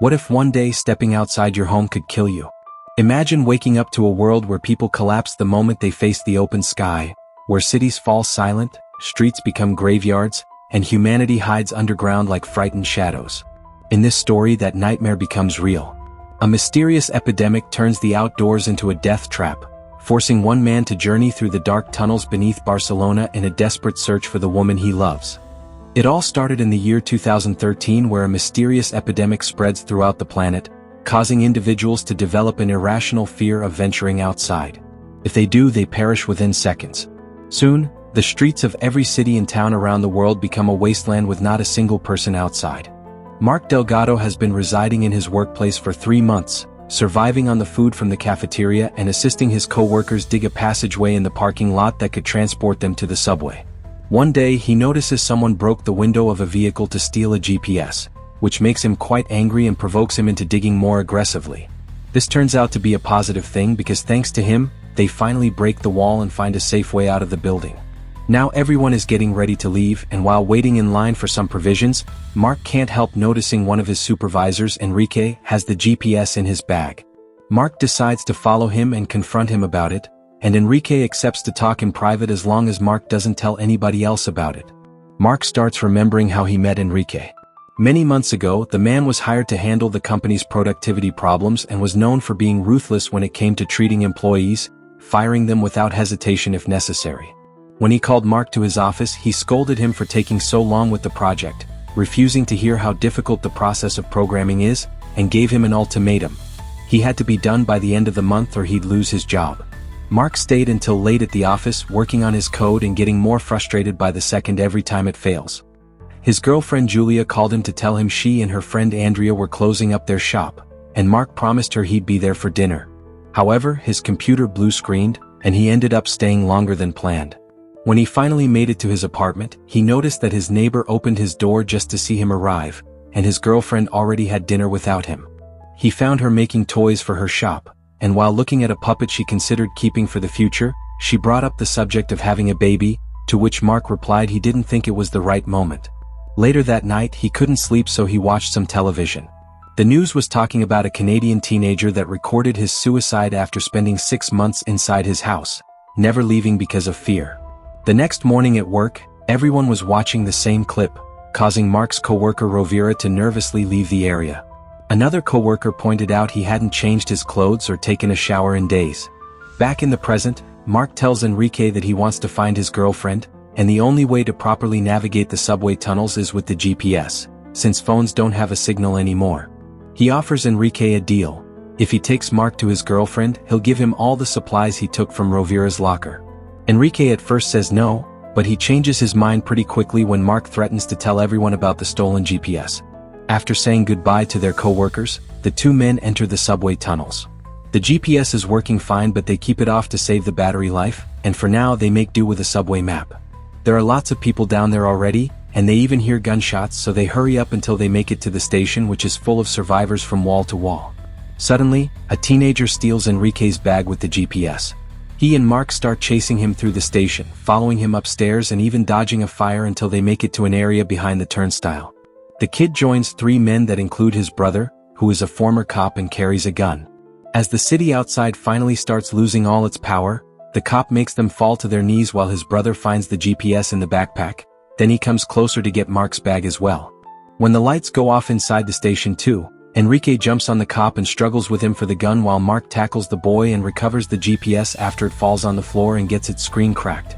What if one day stepping outside your home could kill you? Imagine waking up to a world where people collapse the moment they face the open sky, where cities fall silent, streets become graveyards, and humanity hides underground like frightened shadows. In this story, that nightmare becomes real. A mysterious epidemic turns the outdoors into a death trap, forcing one man to journey through the dark tunnels beneath Barcelona in a desperate search for the woman he loves. It all started in the year 2013, where a mysterious epidemic spreads throughout the planet, causing individuals to develop an irrational fear of venturing outside. If they do, they perish within seconds. Soon, the streets of every city and town around the world become a wasteland with not a single person outside. Marc Delgado has been residing in his workplace for 3 months, surviving on the food from the cafeteria and assisting his co-workers dig a passageway in the parking lot that could transport them to the subway. One day, he notices someone broke the window of a vehicle to steal a GPS, which makes him quite angry and provokes him into digging more aggressively. This turns out to be a positive thing because thanks to him, they finally break the wall and find a safe way out of the building. Now everyone is getting ready to leave, and while waiting in line for some provisions, Marc can't help noticing one of his supervisors, Enrique, has the GPS in his bag. Marc decides to follow him and confront him about it, and Enrique accepts to talk in private as long as Marc doesn't tell anybody else about it. Marc starts remembering how he met Enrique. Many months ago, the man was hired to handle the company's productivity problems and was known for being ruthless when it came to treating employees, firing them without hesitation if necessary. When he called Marc to his office, he scolded him for taking so long with the project, refusing to hear how difficult the process of programming is, and gave him an ultimatum. He had to be done by the end of the month or he'd lose his job. Marc stayed until late at the office, working on his code and getting more frustrated by the second every time it fails. His girlfriend Julia called him to tell him she and her friend Andrea were closing up their shop, and Marc promised her he'd be there for dinner. However, his computer blue-screened, and he ended up staying longer than planned. When he finally made it to his apartment, he noticed that his neighbor opened his door just to see him arrive, and his girlfriend already had dinner without him. He found her making toys for her shop, and while looking at a puppet she considered keeping for the future, she brought up the subject of having a baby, to which Marc replied he didn't think it was the right moment. Later that night, he couldn't sleep, so he watched some television. The news was talking about a Canadian teenager that recorded his suicide after spending 6 months inside his house, never leaving because of fear. The next morning at work, everyone was watching the same clip, causing Marc's coworker Rovira to nervously leave the area. Another coworker pointed out he hadn't changed his clothes or taken a shower in days. Back in the present, Marc tells Enrique that he wants to find his girlfriend, and the only way to properly navigate the subway tunnels is with the GPS, since phones don't have a signal anymore. He offers Enrique a deal. If he takes Marc to his girlfriend, he'll give him all the supplies he took from Rovira's locker. Enrique at first says no, but he changes his mind pretty quickly when Marc threatens to tell everyone about the stolen GPS. After saying goodbye to their co-workers, the two men enter the subway tunnels. The GPS is working fine, but they keep it off to save the battery life, and for now they make do with a subway map. There are lots of people down there already, and they even hear gunshots, so they hurry up until they make it to the station, which is full of survivors from wall to wall. Suddenly, a teenager steals Enrique's bag with the GPS. He and Marc start chasing him through the station, following him upstairs and even dodging a fire until they make it to an area behind the turnstile. The kid joins 3 men that include his brother, who is a former cop and carries a gun. As the city outside finally starts losing all its power, the cop makes them fall to their knees while his brother finds the GPS in the backpack. Then he comes closer to get Marc's bag as well. When the lights go off inside the station too, Enrique jumps on the cop and struggles with him for the gun while Marc tackles the boy and recovers the GPS after it falls on the floor and gets its screen cracked.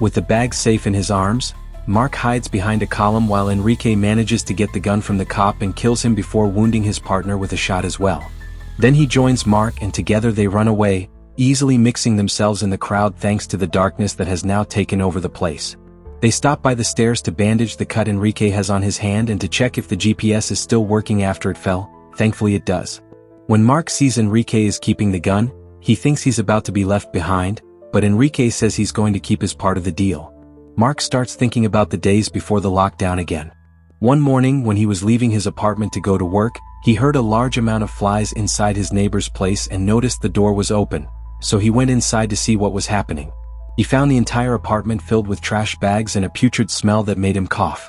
With the bag safe in his arms, Marc hides behind a column while Enrique manages to get the gun from the cop and kills him before wounding his partner with a shot as well. Then he joins Marc and together they run away, easily mixing themselves in the crowd thanks to the darkness that has now taken over the place. They stop by the stairs to bandage the cut Enrique has on his hand and to check if the GPS is still working after it fell. Thankfully it does. When Marc sees Enrique is keeping the gun, he thinks he's about to be left behind, but Enrique says he's going to keep his part of the deal. Marc starts thinking about the days before the lockdown again. One morning when he was leaving his apartment to go to work, he heard a large amount of flies inside his neighbor's place and noticed the door was open, so he went inside to see what was happening. He found the entire apartment filled with trash bags and a putrid smell that made him cough.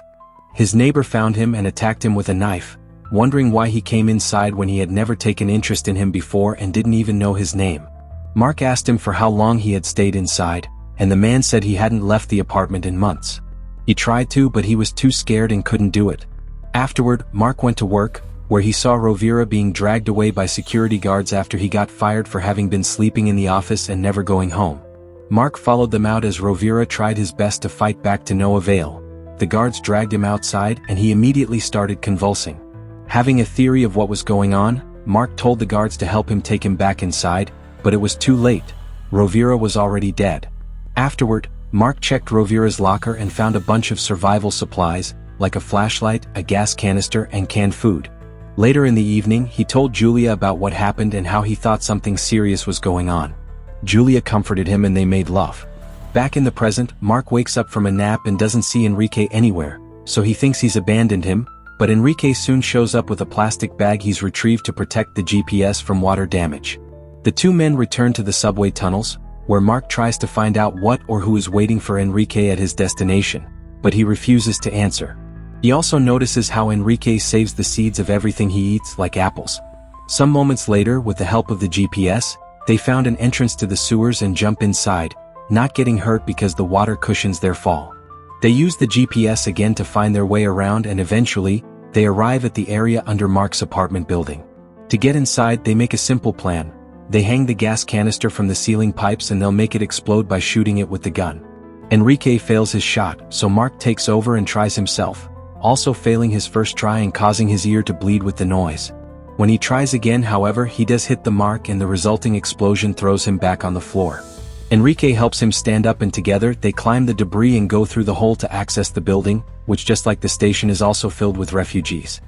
His neighbor found him and attacked him with a knife, wondering why he came inside when he had never taken interest in him before and didn't even know his name. Marc asked him for how long he had stayed inside, and the man said he hadn't left the apartment in months. He tried to, but he was too scared and couldn't do it. Afterward, Marc went to work, where he saw Rovira being dragged away by security guards after he got fired for having been sleeping in the office and never going home. Marc followed them out as Rovira tried his best to fight back to no avail. The guards dragged him outside and he immediately started convulsing. Having a theory of what was going on, Marc told the guards to help him take him back inside, but it was too late. Rovira was already dead. Afterward, Marc checked Rovira's locker and found a bunch of survival supplies, like a flashlight, a gas canister, and canned food. Later in the evening, he told Julia about what happened and how he thought something serious was going on. Julia comforted him and they made love. Back in the present, Marc wakes up from a nap and doesn't see Enrique anywhere, so he thinks he's abandoned him, but Enrique soon shows up with a plastic bag he's retrieved to protect the GPS from water damage. The two men return to the subway tunnels, where Marc tries to find out what or who is waiting for Enrique at his destination, but he refuses to answer. He also notices how Enrique saves the seeds of everything he eats, like apples. Some moments later, with the help of the GPS, they found an entrance to the sewers and jump inside, not getting hurt because the water cushions their fall. They use the GPS again to find their way around and eventually, they arrive at the area under Marc's apartment building. To get inside, they make a simple plan. They hang the gas canister from the ceiling pipes and they'll make it explode by shooting it with the gun. Enrique fails his shot, so Marc takes over and tries himself, also failing his first try and causing his ear to bleed with the noise. When he tries again, however, he does hit the mark and the resulting explosion throws him back on the floor. Enrique helps him stand up and together they climb the debris and go through the hole to access the building, which just like the station is also filled with refugees.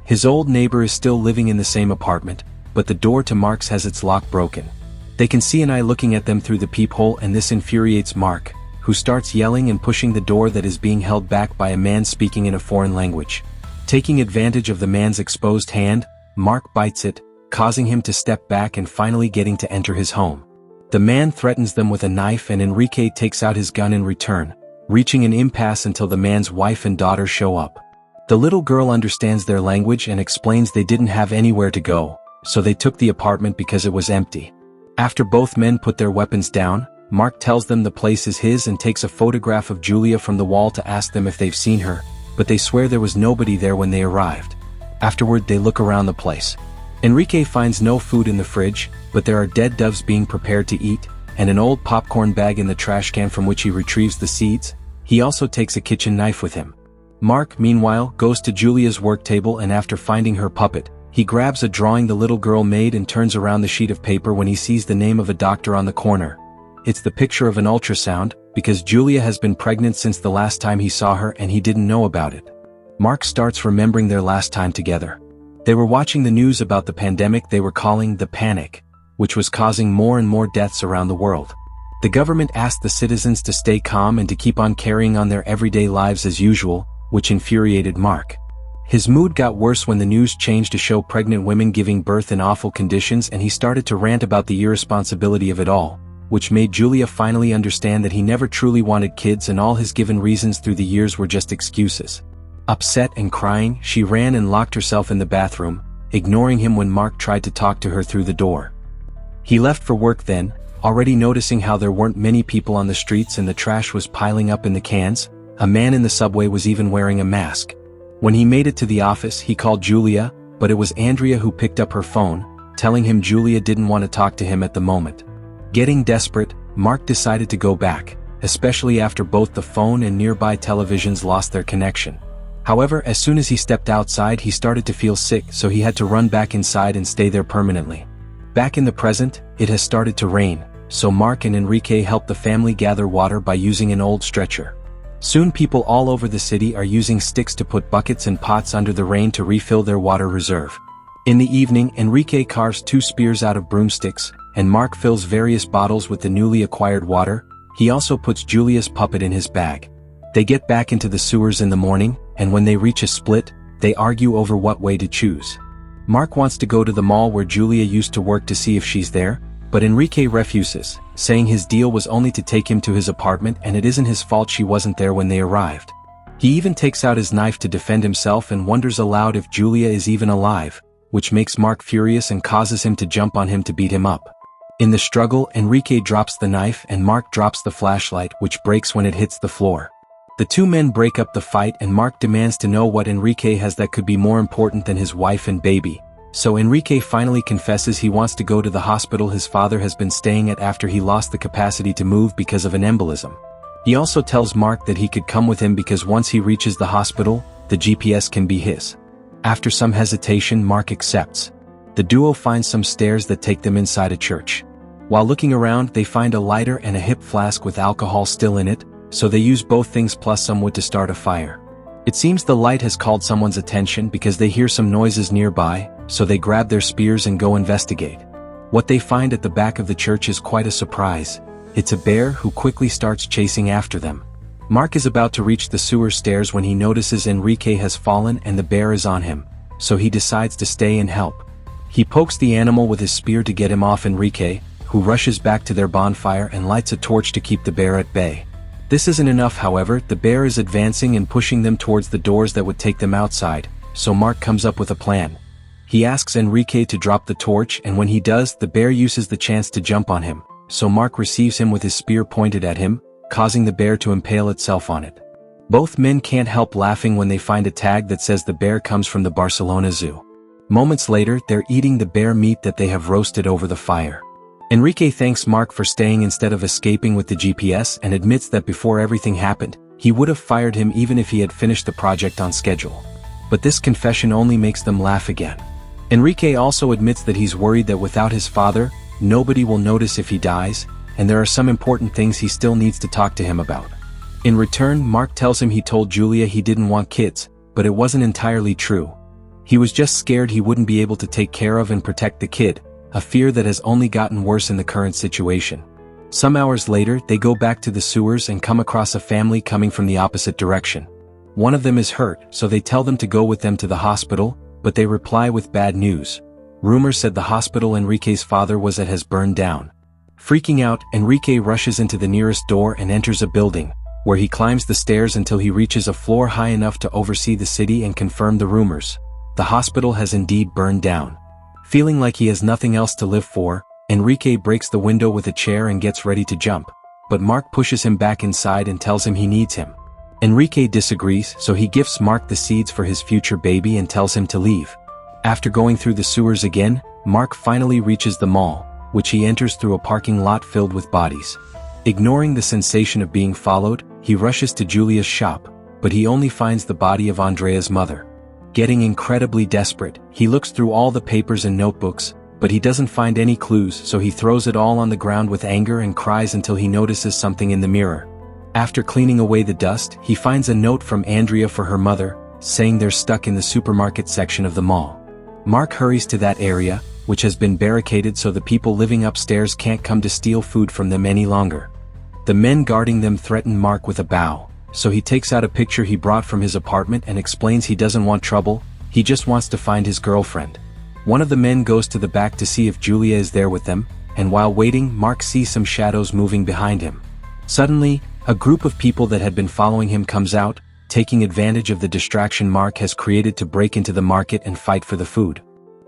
His old neighbor is still living in the same apartment, but the door to Marc's has its lock broken. They can see an eye looking at them through the peephole and this infuriates Marc, who starts yelling and pushing the door that is being held back by a man speaking in a foreign language. Taking advantage of the man's exposed hand, Marc bites it, causing him to step back and finally getting to enter his home. The man threatens them with a knife and Enrique takes out his gun in return, reaching an impasse until the man's wife and daughter show up. The little girl understands their language and explains they didn't have anywhere to go, so they took the apartment because it was empty. After both men put their weapons down, Marc tells them the place is his and takes a photograph of Julia from the wall to ask them if they've seen her, but they swear there was nobody there when they arrived. Afterward, they look around the place. Enrique finds no food in the fridge, but there are dead doves being prepared to eat, and an old popcorn bag in the trash can from which he retrieves the seeds. He also takes a kitchen knife with him. Marc, meanwhile, goes to Julia's work table and after finding her puppet, he grabs a drawing the little girl made and turns around the sheet of paper when he sees the name of a doctor on the corner. It's the picture of an ultrasound, because Julia has been pregnant since the last time he saw her and he didn't know about it. Marc starts remembering their last time together. They were watching the news about the pandemic they were calling the panic, which was causing more and more deaths around the world. The government asked the citizens to stay calm and to keep on carrying on their everyday lives as usual, which infuriated Marc. His mood got worse when the news changed to show pregnant women giving birth in awful conditions and he started to rant about the irresponsibility of it all, which made Julia finally understand that he never truly wanted kids and all his given reasons through the years were just excuses. Upset and crying, she ran and locked herself in the bathroom, ignoring him when Marc tried to talk to her through the door. He left for work then, already noticing how there weren't many people on the streets and the trash was piling up in the cans. A man in the subway was even wearing a mask. When he made it to the office, he called Julia, but it was Andrea who picked up her phone, telling him Julia didn't want to talk to him at the moment. Getting desperate, Marc decided to go back, especially after both the phone and nearby televisions lost their connection. However, as soon as he stepped outside, he started to feel sick, so he had to run back inside and stay there permanently. Back in the present, it has started to rain, so Marc and Enrique help the family gather water by using an old stretcher. Soon people all over the city are using sticks to put buckets and pots under the rain to refill their water reserve. In the evening, Enrique carves 2 spears out of broomsticks, and Marc fills various bottles with the newly acquired water. He also puts Julia's puppet in his bag. They get back into the sewers in the morning, and when they reach a split, they argue over what way to choose. Marc wants to go to the mall where Julia used to work to see if she's there, but Enrique refuses, saying his deal was only to take him to his apartment and it isn't his fault she wasn't there when they arrived. He even takes out his knife to defend himself and wonders aloud if Julia is even alive, which makes Marc furious and causes him to jump on him to beat him up. In the struggle, Enrique drops the knife and Marc drops the flashlight, which breaks when it hits the floor. The two men break up the fight and Marc demands to know what Enrique has that could be more important than his wife and baby. So Enrique finally confesses he wants to go to the hospital his father has been staying at after he lost the capacity to move because of an embolism. He also tells Marc that he could come with him because once he reaches the hospital, the GPS can be his. After some hesitation, Marc accepts. The duo finds some stairs that take them inside a church. While looking around, they find a lighter and a hip flask with alcohol still in it, so they use both things plus some wood to start a fire. It seems the light has called someone's attention because they hear some noises nearby, so they grab their spears and go investigate. What they find at the back of the church is quite a surprise. It's a bear who quickly starts chasing after them. Marc is about to reach the sewer stairs when he notices Enrique has fallen and the bear is on him, so he decides to stay and help. He pokes the animal with his spear to get him off Enrique, who rushes back to their bonfire and lights a torch to keep the bear at bay. This isn't enough, however. The bear is advancing and pushing them towards the doors that would take them outside, so Marc comes up with a plan. He asks Enrique to drop the torch, and when he does, the bear uses the chance to jump on him, so Marc receives him with his spear pointed at him, causing the bear to impale itself on it. Both men can't help laughing when they find a tag that says the bear comes from the Barcelona Zoo. Moments later, they're eating the bear meat that they have roasted over the fire. Enrique thanks Marc for staying instead of escaping with the GPS and admits that before everything happened, he would have fired him even if he had finished the project on schedule. But this confession only makes them laugh again. Enrique also admits that he's worried that without his father, nobody will notice if he dies, and there are some important things he still needs to talk to him about. In return, Marc tells him he told Julia he didn't want kids, but it wasn't entirely true. He was just scared he wouldn't be able to take care of and protect the kid, a fear that has only gotten worse in the current situation. Some hours later, they go back to the sewers and come across a family coming from the opposite direction. One of them is hurt, so they tell them to go with them to the hospital, but they reply with bad news. Rumors said the hospital Enrique's father was at has burned down. Freaking out, Enrique rushes into the nearest door and enters a building, where he climbs the stairs until he reaches a floor high enough to oversee the city and confirm the rumors. The hospital has indeed burned down. Feeling like he has nothing else to live for, Enrique breaks the window with a chair and gets ready to jump, but Marc pushes him back inside and tells him he needs him. Enrique disagrees, so he gifts Marc the seeds for his future baby and tells him to leave. After going through the sewers again, Marc finally reaches the mall, which he enters through a parking lot filled with bodies. Ignoring the sensation of being followed, he rushes to Julia's shop, but he only finds the body of Andrea's mother. Getting incredibly desperate, he looks through all the papers and notebooks, but he doesn't find any clues, so he throws it all on the ground with anger and cries until he notices something in the mirror. After cleaning away the dust, he finds a note from Andrea for her mother, saying they're stuck in the supermarket section of the mall. Marc hurries to that area, which has been barricaded so the people living upstairs can't come to steal food from them any longer. The men guarding them threaten Marc with a bow, so he takes out a picture he brought from his apartment and explains he doesn't want trouble, he just wants to find his girlfriend. One of the men goes to the back to see if Julia is there with them, and while waiting, Marc sees some shadows moving behind him. Suddenly, a group of people that had been following him comes out, taking advantage of the distraction Marc has created to break into the market and fight for the food.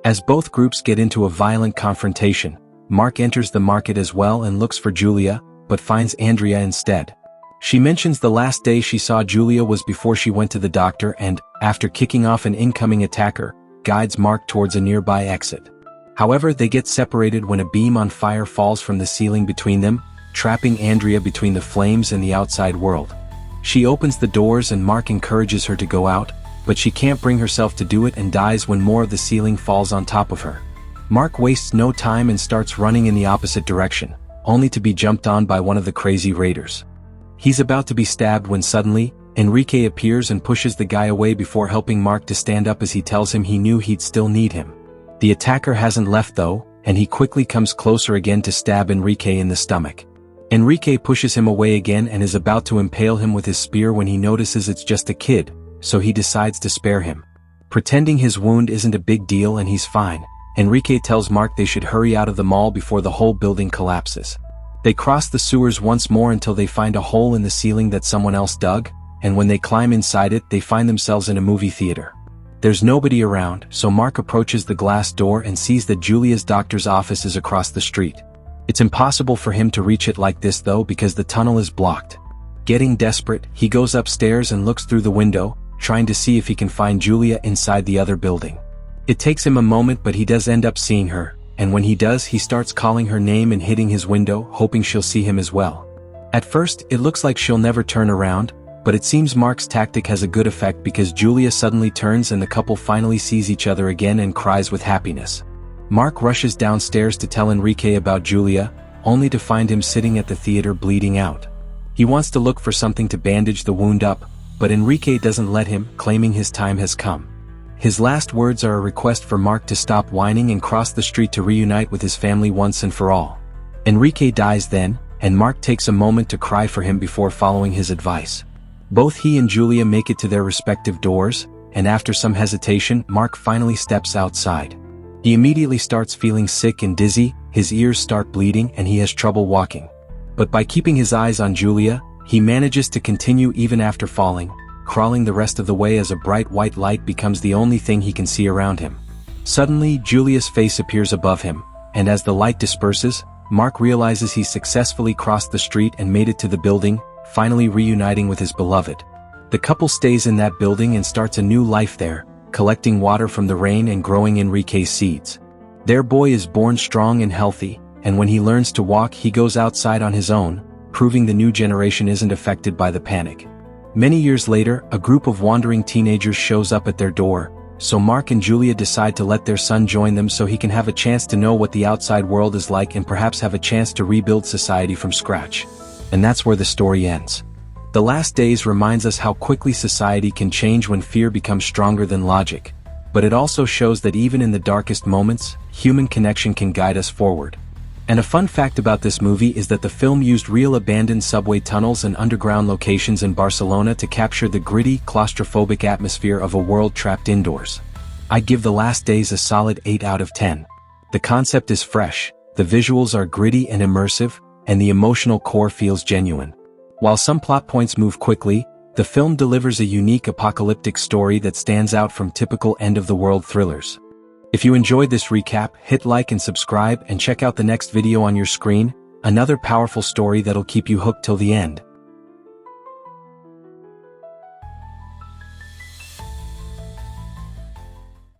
As both groups get into a violent confrontation, Marc enters the market as well and looks for Julia, but finds Andrea instead. She mentions the last day she saw Julia was before she went to the doctor and, after kicking off an incoming attacker, guides Marc towards a nearby exit. However, they get separated when a beam on fire falls from the ceiling between them, trapping Andrea between the flames and the outside world. She opens the doors and Marc encourages her to go out, but she can't bring herself to do it and dies when more of the ceiling falls on top of her. Marc wastes no time and starts running in the opposite direction, only to be jumped on by one of the crazy raiders. He's about to be stabbed when suddenly, Enrique appears and pushes the guy away before helping Marc to stand up as he tells him he knew he'd still need him. The attacker hasn't left though, and he quickly comes closer again to stab Enrique in the stomach. Enrique pushes him away again and is about to impale him with his spear when he notices it's just a kid, so he decides to spare him. Pretending his wound isn't a big deal and he's fine, Enrique tells Marc they should hurry out of the mall before the whole building collapses. They cross the sewers once more until they find a hole in the ceiling that someone else dug, and when they climb inside it they find themselves in a movie theater. There's nobody around, so Marc approaches the glass door and sees that Julia's doctor's office is across the street. It's impossible for him to reach it like this though because the tunnel is blocked. Getting desperate, he goes upstairs and looks through the window, trying to see if he can find Julia inside the other building. It takes him a moment but he does end up seeing her, and when he does he starts calling her name and hitting his window, hoping she'll see him as well. At first, it looks like she'll never turn around, but it seems Marc's tactic has a good effect because Julia suddenly turns and the couple finally sees each other again and cries with happiness. Marc rushes downstairs to tell Enrique about Julia, only to find him sitting at the theater bleeding out. He wants to look for something to bandage the wound up, but Enrique doesn't let him, claiming his time has come. His last words are a request for Marc to stop whining and cross the street to reunite with his family once and for all. Enrique dies then, and Marc takes a moment to cry for him before following his advice. Both he and Julia make it to their respective doors, and after some hesitation, Marc finally steps outside. He immediately starts feeling sick and dizzy, his ears start bleeding and he has trouble walking. But by keeping his eyes on Julia, he manages to continue even after falling, crawling the rest of the way as a bright white light becomes the only thing he can see around him. Suddenly, Julia's face appears above him, and as the light disperses, Marc realizes he's successfully crossed the street and made it to the building, finally reuniting with his beloved. The couple stays in that building and starts a new life there, collecting water from the rain and growing Enrique's seeds. Their boy is born strong and healthy, and when he learns to walk he goes outside on his own, proving the new generation isn't affected by the panic. Many years later, a group of wandering teenagers shows up at their door, so Marc and Julia decide to let their son join them so he can have a chance to know what the outside world is like and perhaps have a chance to rebuild society from scratch. And that's where the story ends. The Last Days reminds us how quickly society can change when fear becomes stronger than logic, but it also shows that even in the darkest moments, human connection can guide us forward. And a fun fact about this movie is that the film used real abandoned subway tunnels and underground locations in Barcelona to capture the gritty, claustrophobic atmosphere of a world trapped indoors. I'd give The Last Days a solid 8 out of 10. The concept is fresh, the visuals are gritty and immersive, and the emotional core feels genuine. While some plot points move quickly, the film delivers a unique apocalyptic story that stands out from typical end-of-the-world thrillers. If you enjoyed this recap, hit like and subscribe and check out the next video on your screen, another powerful story that'll keep you hooked till the end.